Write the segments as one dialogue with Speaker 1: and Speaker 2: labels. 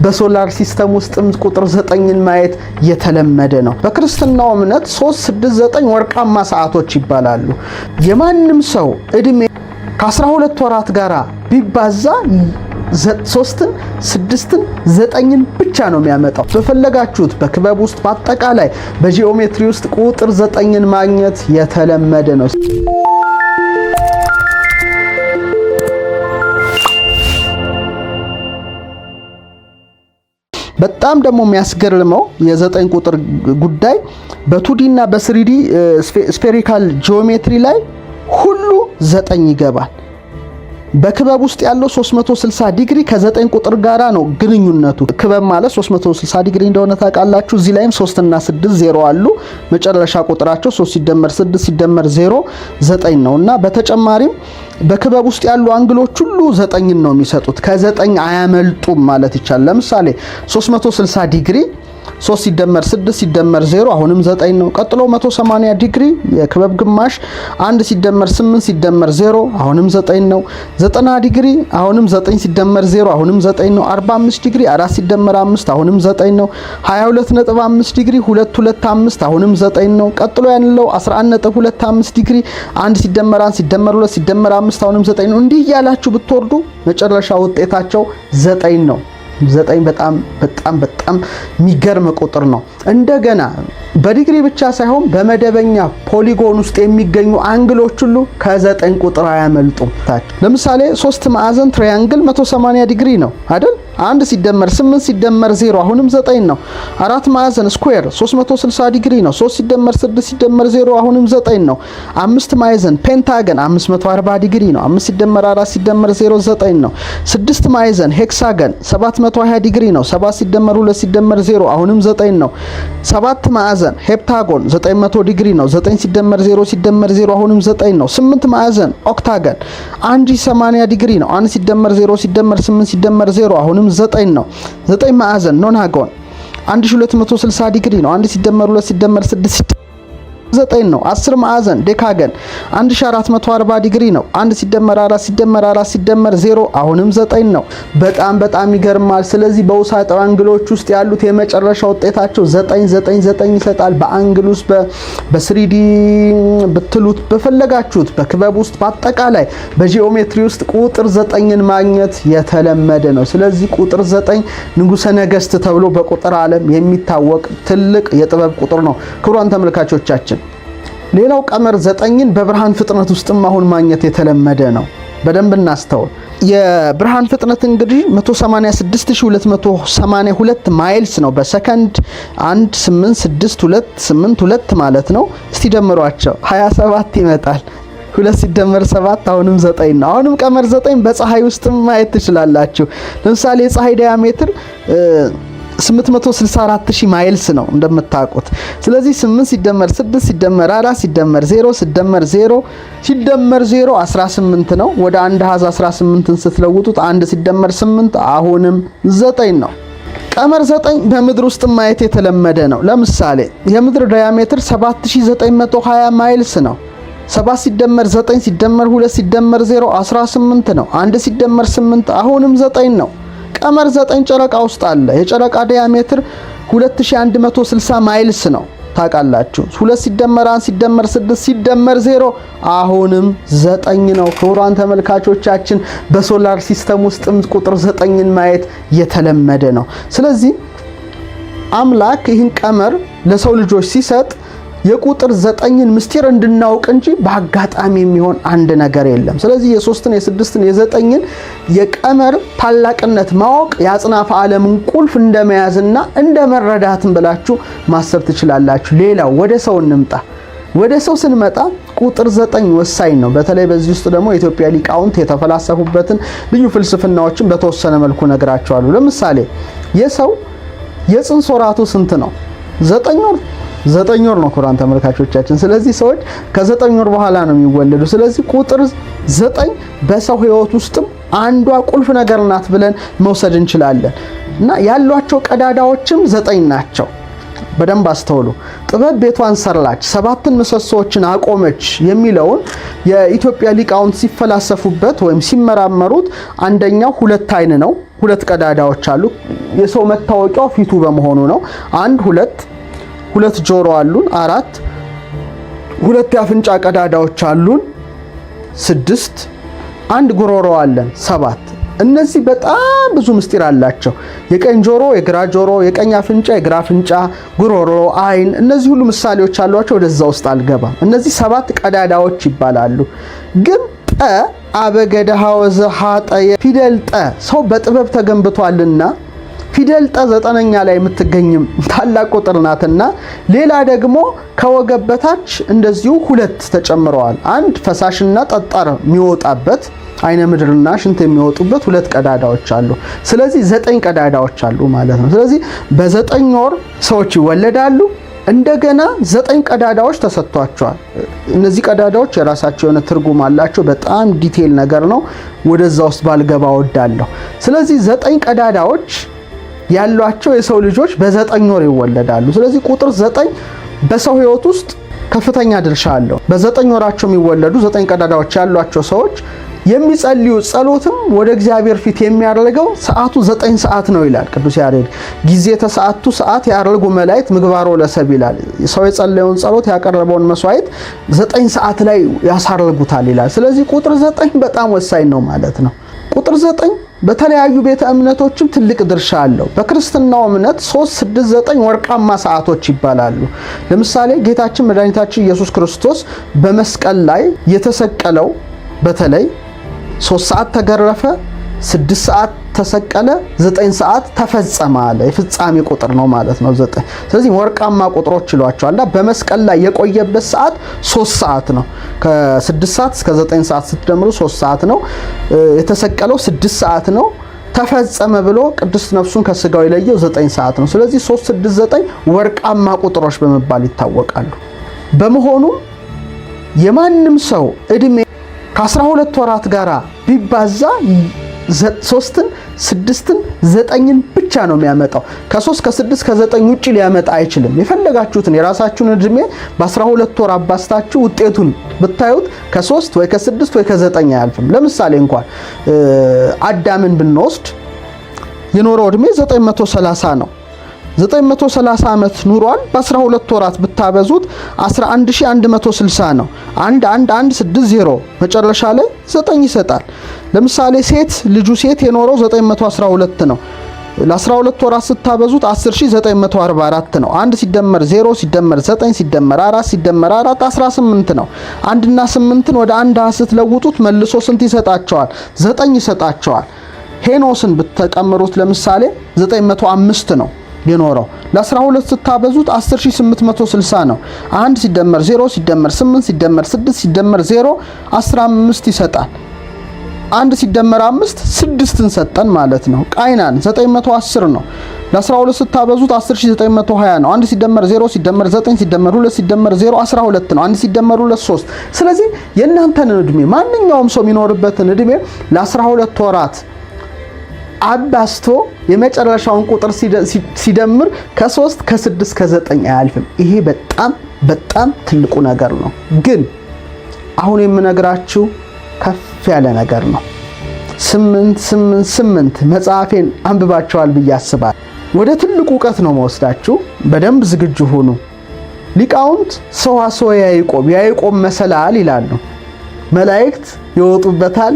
Speaker 1: በሶላር ሲስተም ውስጥም ቁጥር 9ን ማየት የተለመደ ነው። በክርስትናው እምነት 369 ወርቃማ ሰዓቶች ይባላሉ። የማንም ሰው እድሜ ከ12 ወራት ጋር ቢባዛ 3ን 6ን 9ን ብቻ ነው የሚያመጣው። በፈለጋችሁት በክበብ ውስጥ በአጠቃላይ በጂኦሜትሪ ውስጥ ቁጥር 9ን ማግኘት የተለመደ ነው። በጣም ደግሞ የሚያስገርመው የ9 ቁጥር ጉዳይ በ2D እና በ3D ስፌሪካል ጂኦሜትሪ ላይ ሁሉ 9 ይገባል። በክበብ ውስጥ ያለው 360 ዲግሪ ከ9 ቁጥር ጋራ ነው ግንኙነቱ። ክበብ ማለት 360 ዲግሪ እንደሆነ ታውቃላችሁ። እዚህ ላይም 3 እና 6 0 አሉ። መጨረሻ ቁጥራቸው 3 ሲደመር 6 ሲደመር 0 9 ነው እና በተጨማሪም በክበብ ውስጥ ያሉ አንግሎች ሁሉ 9ን ነው የሚሰጡት። ከ9 አያመልጡም ማለት ይቻላል። ለምሳሌ 360 ዲግሪ 3 ሲደመር 6 ሲደመር 0 አሁንም 9 ነው። ቀጥሎ 180 ዲግሪ የክበብ ግማሽ 1 ሲደመር 8 ሲደመር 0 አሁንም 9 ነው። 90 ዲግሪ አሁንም 9 ሲደመር 0 አሁንም 9 ነው። 45 ዲግሪ 4 ሲደመር 5 አሁንም 9 ነው። 22.5 ዲግሪ 225 አሁንም 9 ነው። ቀጥሎ ያለው 11.25 ዲግሪ 1 ሲደመር 1 ሲደመር 2 ሲደመር 5 አሁንም 9 ነው። እንዲህ ያላችሁ ብትወርዱ መጨረሻ ውጤታቸው 9 ነው። 9 በጣም የሚገርም ቁጥር ነው። እንደገና በዲግሪ ብቻ ሳይሆን በመደበኛ ፖሊጎን ውስጥ የሚገኙ አንግሎች ሁሉ ከ9 ቁጥር አያመልጡም። ለምሳሌ 3 ማዕዘን ትራያንግል 180 ዲግሪ ነው አይደል? 1 ሲደመር 8 ሲደመር 0 አሁንም 9 ነው። 4 ማዕዘን ስኩዌር 360 ዲግሪ ነው። 3 ሲደመር 6 ሲደመር 0 አሁንም 9 ነው። 5 ማዕዘን ፔንታገን 540 ዲግሪ ነው። 5 ሲደመር 4 ሲደመር 0 9 ነው። 6 ማዕዘን ሄክሳገን 720 ዲግሪ ነው። 7 ሲደመር 2 ሲደመር 0 አሁንም 9 ነው። 7 ማዕዘን ሄፕታጎን 900 ዲግሪ ነው። 9 ሲደመር 0 ሲደመር 0 አሁንም 9 ነው። 8 ማዕዘን ኦክታገን 180 ዲግሪ ነው። 1 ሲደመር 0 ሲደመር 8 ሲደመር 0 አሁንም 9 ነው። 9 ማዕዘን ኖናጎን 1260 ዲግሪ ነው። 1 ሲደመር 2 ሲደመር 6 9 ነው። 10 ማዕዘን ዴካገን 1440 ዲግሪ ነው። 1 ሲደመር 4 ሲደመር 4 ሲደመር 0 አሁንም 9 ነው። በጣም ይገርማል። ስለዚህ በውሳጣዊ አንግሎች ውስጥ ያሉት የመጨረሻ ውጤታቸው 9 ይሰጣል። በአንግል ውስጥ በ3D ብትሉት በፈለጋችሁት በክበብ ውስጥ በአጠቃላይ በጂኦሜትሪ ውስጥ ቁጥር 9ን ማግኘት የተለመደ ነው። ስለዚህ ቁጥር 9 ንጉሠ ነገሥት ተብሎ በቁጥር ዓለም የሚታወቅ ትልቅ የጥበብ ቁጥር ነው። ክቡራን ተመልካቾቻችን ሌላው ቀመር 9ን በብርሃን ፍጥነት ውስጥም አሁን ማግኘት የተለመደ ነው። በደንብ እናስተውል። የብርሃን ፍጥነት እንግዲህ 186282 ማይልስ ነው በሰከንድ 18628 ማለት ነው። እስቲ ደምሯቸው 27 ይመጣል። 2 ሲደመር 7 አሁንም 9 ነው። አሁንም ቀመር 9 በፀሐይ ውስጥም ማየት ትችላላችሁ። ለምሳሌ የፀሐይ ዲያሜትር 864000 ማይልስ ነው እንደምታውቁት። ስለዚህ 8 ሲደመር 6 ሲደመር 4 ሲደመር 0 ሲደመር 0 ሲደመር 0 18 ነው። ወደ አንድ አሃዝ 18ን ስትለውጡት 1 ሲደመር 8 አሁንም 9 ነው። ቀመር 9 በምድር ውስጥ ማየት የተለመደ ነው። ለምሳሌ የምድር ዲያሜትር 7920 ማይልስ ነው። 7 ሲደመር 9 ሲደመር 2 ሲደመር 0 18 ነው። 1 ሲደመር 8 አሁንም 9 ነው። ቀመር 9 ጨረቃ ውስጥ አለ። የጨረቃ ዲያሜትር 2160 ማይልስ ነው ታውቃላችሁ። 2 ሲደመር 1 ሲደመር 6 ሲደመር 0 አሁንም 9 ነው። ክቡራን ተመልካቾቻችን በሶላር ሲስተም ውስጥም ቁጥር 9ን ማየት የተለመደ ነው። ስለዚህ አምላክ ይህን ቀመር ለሰው ልጆች ሲሰጥ የቁጥር 9ን ምስጢር እንድናውቅ እንጂ በአጋጣሚ የሚሆን አንድ ነገር የለም። ስለዚህ የ3ን የ6ን የ9ን የቀመር ታላቅነት ማወቅ የአጽናፈ ዓለምን ቁልፍ እንደመያዝና እንደመረዳትም ብላችሁ ማሰብ ትችላላችሁ። ሌላው ወደ ሰው እንምጣ። ወደ ሰው ስንመጣ ቁጥር 9 ወሳኝ ነው። በተለይ በዚህ ውስጥ ደግሞ የኢትዮጵያ ሊቃውንት የተፈላሰፉበትን ልዩ ፍልስፍናዎችን በተወሰነ መልኩ ነግራቸዋለሁ። ለምሳሌ የሰው የጽንስ ወራቱ ስንት ነው? 9 ወር 9 ወር ነው ክቡራን ተመልካቾቻችን። ስለዚህ ሰዎች ከ9 ወር በኋላ ነው የሚወለዱ። ስለዚህ ቁጥር 9 በሰው ሕይወት ውስጥም አንዷ ቁልፍ ነገር ናት ብለን መውሰድ እንችላለን እና ያሏቸው ቀዳዳዎችም 9 ናቸው። በደንብ አስተውሉ። ጥበብ ቤቷን ሰራች፣ 7 ምሰሶዎችን አቆመች የሚለውን የኢትዮጵያ ሊቃውንት ሲፈላሰፉበት ወይም ሲመራመሩት አንደኛው 2 አይን ነው። 2 ቀዳዳዎች አሉ። የሰው መታወቂያው ፊቱ በመሆኑ ነው። 2 ጆሮ አሉን። 4 2 የአፍንጫ ቀዳዳዎች አሉን። 6 1 ጉሮሮ አለን። 7 እነዚህ በጣም ብዙ ምስጢር አላቸው። የቀኝ ጆሮ፣ የግራ ጆሮ፣ የቀኝ አፍንጫ፣ የግራ አፍንጫ፣ ጉሮሮ፣ አይን፣ እነዚህ ሁሉ ምሳሌዎች አሏቸው። ወደዛ ውስጥ አልገባም። እነዚህ 7 ቀዳዳዎች ይባላሉ። ግን ጠ አበገደ ሐወዘ ሐጠየ ፊደል ጠ ሰው በጥበብ ተገንብቷልና ፊደል ጠ 9ኛ ላይ የምትገኝም ታላቅ ቁጥር ናትና ሌላ ደግሞ ከወገብ በታች እንደዚሁ 2 ተጨምረዋል። 1 ፈሳሽና ጠጣር የሚወጣበት አይነ ምድርና ሽንት የሚወጡበት 2 ቀዳዳዎች አሉ። ስለዚህ 9 ቀዳዳዎች አሉ ማለት ነው። ስለዚህ በ9 ወር ሰዎች ይወለዳሉ። እንደገና 9 ቀዳዳዎች ተሰጥቷቸዋል። እነዚህ ቀዳዳዎች የራሳቸው የሆነ ትርጉም አላቸው። በጣም ዲቴል ነገር ነው። ወደዛ ውስጥ ባልገባ ወዳለሁ። ስለዚህ 9 ቀዳዳዎች ያሏቸው የሰው ልጆች በ9 ወር ይወለዳሉ። ስለዚህ ቁጥር 9 በሰው ሕይወት ውስጥ ከፍተኛ ድርሻ አለው። በ9 ወራቸው የሚወለዱ 9 ቀዳዳዎች ያሏቸው ሰዎች የሚጸልዩ ጸሎትም ወደ እግዚአብሔር ፊት የሚያርገው ሰዓቱ 9 ሰዓት ነው ይላል ቅዱስ ያሬድ። ጊዜ ተሰዓቱ ሰዓት ያርጉ መላእክት ምግባሮ ለሰብ ይላል። ሰው የጸለየውን ጸሎት ያቀረበውን መስዋዕት 9 ሰዓት ላይ ያሳርጉታል ይላል። ስለዚህ ቁጥር 9 በጣም ወሳኝ ነው ማለት ነው። ቁጥር 9 በተለያዩ ቤተ እምነቶችም ትልቅ ድርሻ አለው። በክርስትናው እምነት 3፣ 6፣ 9 ወርቃማ ሰዓቶች ይባላሉ። ለምሳሌ ጌታችን መድኃኒታችን ኢየሱስ ክርስቶስ በመስቀል ላይ የተሰቀለው በተለይ 3 ሰዓት ተገረፈ፣ 6 ሰዓት ተሰቀለ፣ 9 ሰዓት ተፈጸመ አለ። የፍጻሜ ቁጥር ነው ማለት ነው 9። ስለዚህ ወርቃማ ቁጥሮች ይሏቸዋልና በመስቀል ላይ የቆየበት ሰዓት 3 ሰዓት ነው። ከ6 ሰዓት እስከ 9 ሰዓት ስትደምሩ 3 ሰዓት ነው። የተሰቀለው 6 ሰዓት ነው። ተፈጸመ ብሎ ቅድስት ነፍሱን ከስጋው የለየው 9 ሰዓት ነው። ስለዚህ 3፣ 6፣ 9 ወርቃማ ቁጥሮች በመባል ይታወቃሉ። በመሆኑም የማንም ሰው እድሜ ከ12 ወራት ጋር ቢባዛ 3ን፣ 6ን፣ 9ን ብቻ ነው የሚያመጣው። ከ3 ከ6 ከ9 ውጪ ሊያመጣ አይችልም። የፈለጋችሁትን የራሳችሁን እድሜ በ12 ወር አባስታችሁ ውጤቱን ብታዩት ከ3 ወይ ከ6 ወይ ከ9 አያልፍም። ለምሳሌ እንኳን አዳምን ብንወስድ የኖረው እድሜ 930 ነው። 930 ዓመት ኑሯል። በ12 ወራት ብታበዙት 11160 ነው። 11160 መጨረሻ ላይ 9 ይሰጣል። ለምሳሌ ልጁ ሴት የኖረው 912 ነው። ለ12 ወራት ስታበዙት 10944 ነው። 1 ሲደመር 0 ሲደመር 9 ሲደመር 4 ሲደመር 4 18 ነው። 1 እና 8ን ወደ 1 ስትለውጡት መልሶ ስንት ይሰጣቸዋል? 9 ይሰጣቸዋል። ሄኖስን ብትቀምሩት ለምሳሌ 905 ነው የኖረው። ለ12 ስታበዙት 10860 ነው። 1 ሲደመር 0 ሲደመር 8 ሲደመር 6 ሲደመር 0 15 ይሰጣል። 1 ሲደመር 5 6ን ሰጠን ማለት ነው። ቃይናን 910 ነው። ለ12 ስታበዙት 10920 ነው። 1 ሲደመር 0 ሲደመር 9 ሲደመር 2 ሲደመር 0 12 ነው። 1 ሲደመር 2 3። ስለዚህ የእናንተን እድሜ ማንኛውም ሰው የሚኖርበትን እድሜ ለ12 ወራት አባስቶ የመጨረሻውን ቁጥር ሲደምር ከ3 ከ6 ከ9 አያልፍም። ይሄ በጣም ትልቁ ነገር ነው። ግን አሁን የምነግራችሁ ከፍ ያለ ነገር ነው። 8 መጽሐፌን አንብባቸዋል ብዬ አስባለሁ። ወደ ትልቁ እውቀት ነው መወስዳችሁ። በደንብ ዝግጁ ሁኑ። ሊቃውንት ሰዋስወ ያዕቆብ መሰላል ይላሉ። መላእክት ይወጡበታል፣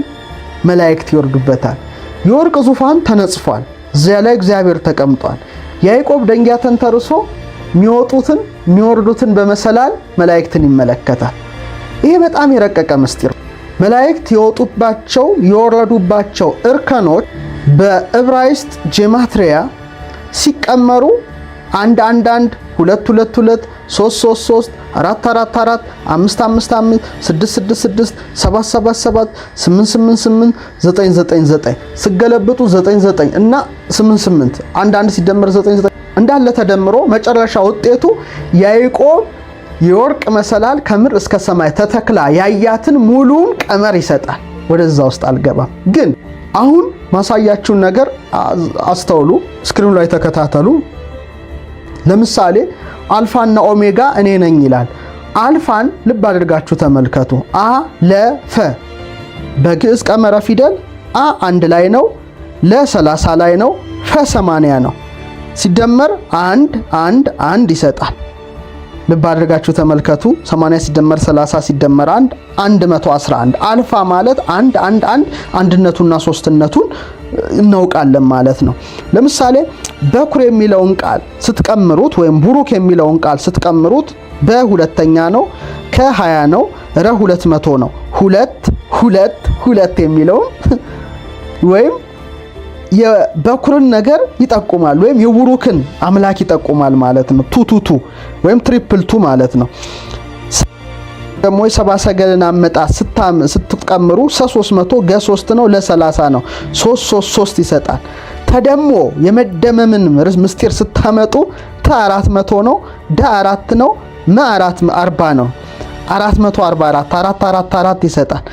Speaker 1: መላእክት ይወርዱበታል። የወርቅ ዙፋን ተነጽፏል። እዚያ ላይ እግዚአብሔር ተቀምጧል። ያዕቆብ ደንጊያ ተንተርሶ የሚወጡትን የሚወርዱትን በመሰላል መላእክትን ይመለከታል። ይሄ በጣም የረቀቀ ምስጢር። መላእክት የወጡባቸው የወረዱባቸው እርከኖች በዕብራይስጥ ጄማትሪያ ሲቀመሩ 1 1 1 2 2 2 3 3 3 4 4 4 5 5 5 6 6 6 7 7 7 8 8 8 9 9 9 ስገለብጡ 9 9 እና 8 8 1 1 ሲደመር 9 9 እንዳለ ተደምሮ መጨረሻ ውጤቱ ያዕቆብ የወርቅ መሰላል ከምድር እስከ ሰማይ ተተክላ ያያትን ሙሉን ቀመር ይሰጣል። ወደዛ ውስጥ አልገባም። ግን አሁን ማሳያችሁን ነገር አስተውሉ። ስክሪኑ ላይ ተከታተሉ። ለምሳሌ አልፋና ኦሜጋ እኔ ነኝ ይላል። አልፋን ልብ አድርጋችሁ ተመልከቱ። አ ለፈ በግዕዝ ቀመረ ፊደል አ 1 ላይ ነው፣ ለ 30 ላይ ነው፣ ፈ 80 ነው። ሲደመር 1 1 1 ይሰጣል። ልብ አድርጋችሁ ተመልከቱ። 80 ሲደመር 30 ሲደመር 1 111። አልፋ ማለት 1 1 1 አንድነቱና ሶስትነቱን እናውቃለን ማለት ነው። ለምሳሌ በኩር የሚለውን ቃል ስትቀምሩት ወይም ቡሩክ የሚለውን ቃል ስትቀምሩት በሁለተኛ ነው፣ ከ20 ነው፣ ረ 200 ነው። 2 2 2 የሚለውን ወይም የበኩርን ነገር ይጠቁማል ወይም የቡሩክን አምላክ ይጠቁማል ማለት ነው። ቱቱቱ ወይም ትሪፕል ቱ ማለት ነው። ደግሞ የሰብአ ሰገልን አመጣጥ ስትቀምሩ ሰ300 ገ3 ነው፣ ለ30 ነው። 3 3 3 ይሰጣል። ተደሞ የመደመምን ምስጢር ስታመጡ ተ400 ነው፣ ደ4 ነው፣ መ4 40 ነው። 444 4 4 4 ይሰጣል።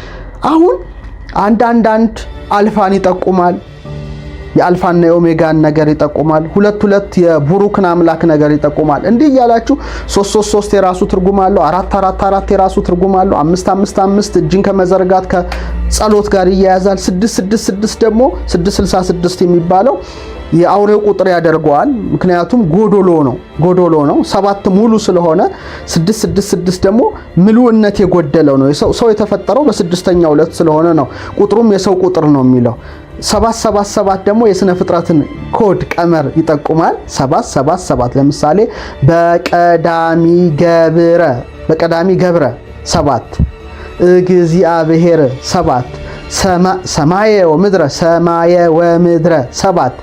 Speaker 1: አሁን አንድ አልፋን ይጠቁማል፣ የአልፋና የኦሜጋን ነገር ይጠቁማል። 2 2 የቡሩክን አምላክ ነገር ይጠቁማል። እንዲህ እያላችሁ 3 3 3 የራሱ ትርጉም አለው። 4 4 4 የራሱ ትርጉም አለው። 5 5 5 እጅን ከመዘርጋት ከጸሎት ጋር ይያያዛል። 6 6 6 ደግሞ 666 የሚባለው የአውሬው ቁጥር ያደርገዋል። ምክንያቱም ጎዶሎ ነው። 7 ሙሉ ስለሆነ 6 6 6 ደግሞ ምሉእነት የጎደለው ነው። ሰው የተፈጠረው በስድስተኛው ዕለት ስለሆነ ነው። ቁጥሩም የሰው ቁጥር ነው የሚለው። 777 ደግሞ የስነ ፍጥረትን ኮድ ቀመር ይጠቁማል። 777 ለምሳሌ በቀዳሚ ገብረ 7 እግዚአብሔር 7 ሰማየ ወምድረ 7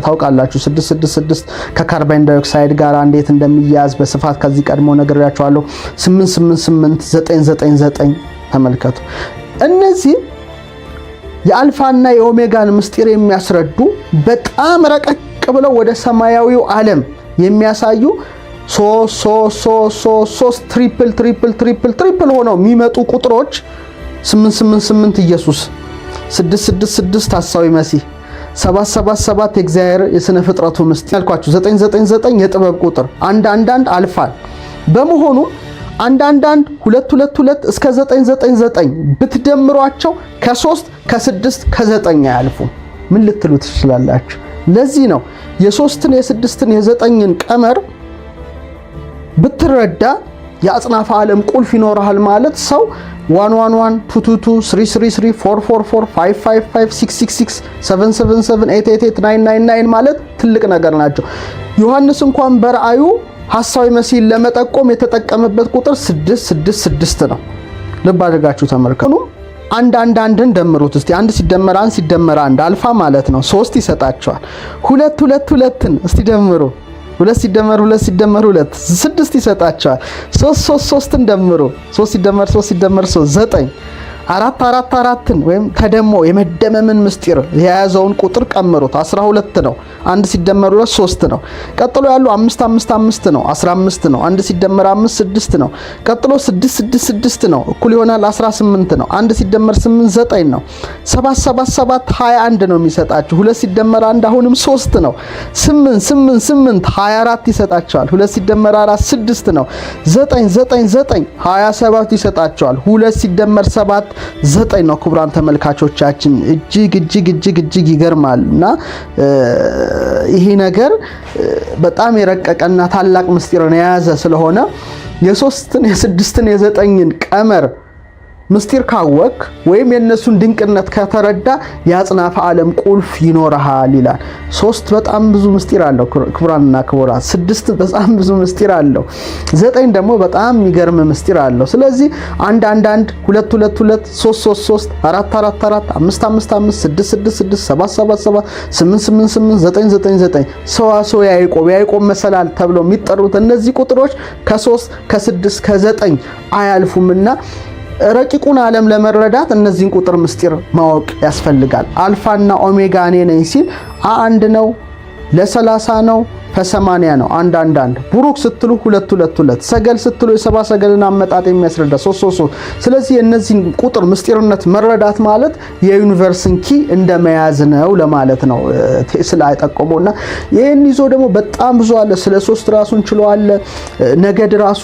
Speaker 1: ታውቃላችሁ። 666 ከካርቦን ዳይኦክሳይድ ጋር እንዴት እንደሚያዝ በስፋት ከዚህ ቀድሞ ነግሬያችኋለሁ። 888 999 ተመልከቱ። እነዚህ የአልፋና የኦሜጋን ምስጢር የሚያስረዱ በጣም ረቀቅ ብለው ወደ ሰማያዊው ዓለም የሚያሳዩ 3 ትሪፕል ሆነው የሚመጡ ቁጥሮች 888 ኢየሱስ፣ 666 ሐሳዊ መሲህ፣ 777 የእግዚአብሔር የሥነ ፍጥረቱ ምስጢር ያልኳችሁ፣ 999 የጥበብ ቁጥር፣ 111 አልፋል በመሆኑ 111 222 እስከ 999 ብትደምሯቸው ከ3 ከ6 ከ9 አያልፉም። ምን ልትሉ ትችላላችሁ? ለዚህ ነው የ3ን የ6ን የ9ን ቀመር ብትረዳ የአጽናፈ ዓለም ቁልፍ ይኖርሃል ማለት ሰው 111 222 333 444 555 666 777 888 999 ማለት ትልቅ ነገር ናቸው። ዮሐንስ እንኳን በራእዩ ሐሳዊ መሲህን ለመጠቆም የተጠቀመበት ቁጥር 666 ነው። ልብ አድርጋችሁ ተመልከቱ። አንድን ደምሩት እስቲ። 1 ሲደመር 1 ሲደመር 1 አልፋ ማለት ነው 3 ይሰጣቸዋል። 2 እስቲ ደምሩ። 2 ሲደመር 2 ሲደመር 2 6 ይሰጣቸዋል። 3 ደምሩ። 3 ሲደመር 3 ሲደመር 3 9 4 ወይም ተደሞ የመደመምን ምስጢር የያዘውን ቁጥር ቀምሩት 12 ነው። 1 ሲደመር 2 3 ነው። ቀጥሎ ያሉ 5 ነው 15 ነው። 1 ሲደመር 5 6 ነው። ቀጥሎ 6 ነው እኩል ይሆናል 18 ነው። 1 ሲደመር 8 9 ነው። 7 21 ነው የሚሰጣችሁ። 2 ሲደመር 1 አሁንም 3 ነው። 8 24 ይሰጣቸዋል። 2 ሲደመር 4 6 ነው። 9 27 ይሰጣቸዋል። 2 ሲደመር 7 9 ነው። ክቡራን ተመልካቾቻችን እጅግ ይገርማልና ይሄ ነገር በጣም የረቀቀና ታላቅ ምስጢርን የያዘ ስለሆነ የ3ን የ6ን የ9ን ቀመር ምስጢር ካወቅ ወይም የነሱን ድንቅነት ከተረዳ የአጽናፈ ዓለም ቁልፍ ይኖርሃል ይላል። 3 በጣም ብዙ ምስጢር አለው ክቡራንና ክቡራት። 6 በጣም ብዙ ምስጢር አለው። 9 ደግሞ በጣም የሚገርም ምስጢር አለው። ስለዚህ 1 2 2 3 4 5 6 7 8 ሰዋስወ ያዕቆብ መሰላል ተብሎ የሚጠሩት እነዚህ ቁጥሮች ከ3 ከ6 ከ9 አያልፉምና ረቂቁን ዓለም ለመረዳት እነዚህን ቁጥር ምስጢር ማወቅ ያስፈልጋል። አልፋና ኦሜጋ እኔ ነኝ ሲል አ1 ነው፣ ለ30 ነው፣ ፈ80 ነው 111 ቡሩክ ስትሉ 222 ሰገል ስትሉ የሰባ ሰገልን አመጣጥ የሚያስረዳ 333 ስለዚህ የነዚህን ቁጥር ምስጢርነት መረዳት ማለት የዩኒቨርስን ኪ እንደመያዝ ነው ለማለት ነው ቴስላ አይጠቆመውና ይሄን ይዞ ደግሞ በጣም ብዙ አለ ስለ 3 ራሱን ችሏል ነገድ ራሱ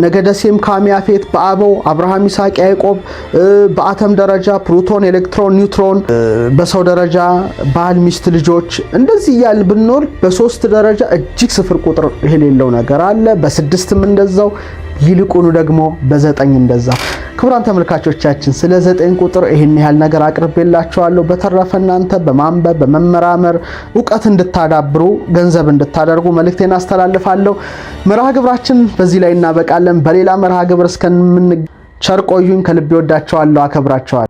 Speaker 1: ነገደ ሴም ካም ያፌት በአበው አብርሃም ይስሐቅ ያዕቆብ በአተም ደረጃ ፕሮቶን ኤሌክትሮን ኒውትሮን በሰው ደረጃ ባል ሚስት ልጆች እንደዚህ ያል ብንኖር በ3 ደረጃ እጅግ ስፍር ቁጥር የሌለው ነገር አለ በ6ም እንደዛው ይልቁኑ ደግሞ በ9 እንደዛው ክቡራን ተመልካቾቻችን ስለ 9 ቁጥር ይሄን ያህል ነገር አቅርቤላችኋለሁ በተረፈ እናንተ በማንበብ በመመራመር ዕውቀት እንድታዳብሩ ገንዘብ እንድታደርጉ መልእክቴን አስተላልፋለሁ መርሃ ግብራችን በዚህ ላይ እናበቃለን በሌላ መርሃ ግብር እስከምን ቸር ቆዩኝ ከልብ ወዳችኋለሁ አከብራችኋለሁ